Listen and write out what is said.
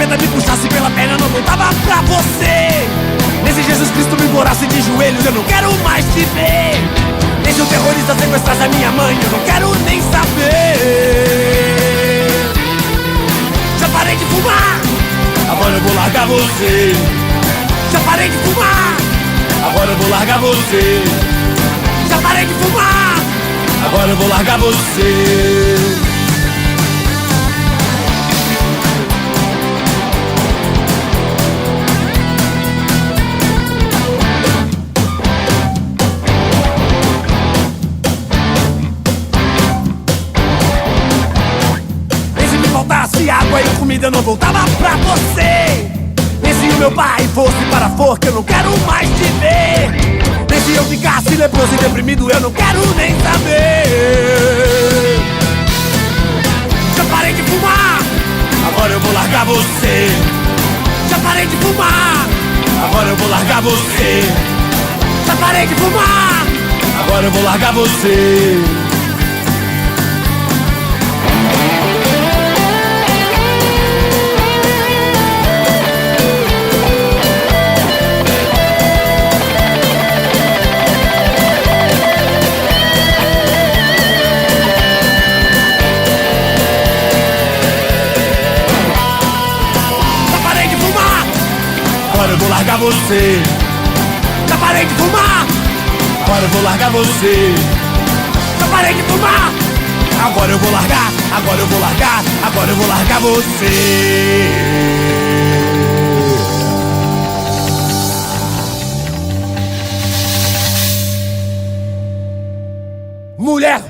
capeta me puxasse pela perna, não voltava pra você. Nem se Jesus Cristo me implorasse de joelhos, eu não quero mais te ver. Nem se o terrorista sequestrasse a minha mãe, eu não quero nem saber. Já parei de fumar, agora eu vou largar você. Já parei de fumar, agora eu vou largar você. Já parei de fumar, agora eu vou largar você. Se água e comida eu não voltava pra você. Nem se o meu pai fosse para a forca, eu não quero mais te ver. Nem se eu ficasse leproso e deprimido, eu não quero nem saber. Já parei de fumar, agora eu vou largar você. Já parei de fumar, agora eu vou largar você. Já parei de fumar, agora eu vou largar você. Agora eu vou largar você. Já parei de fumar, agora eu vou largar você. Já parei de fumar, agora eu vou largar, agora eu vou largar, agora eu vou largar você. Mulher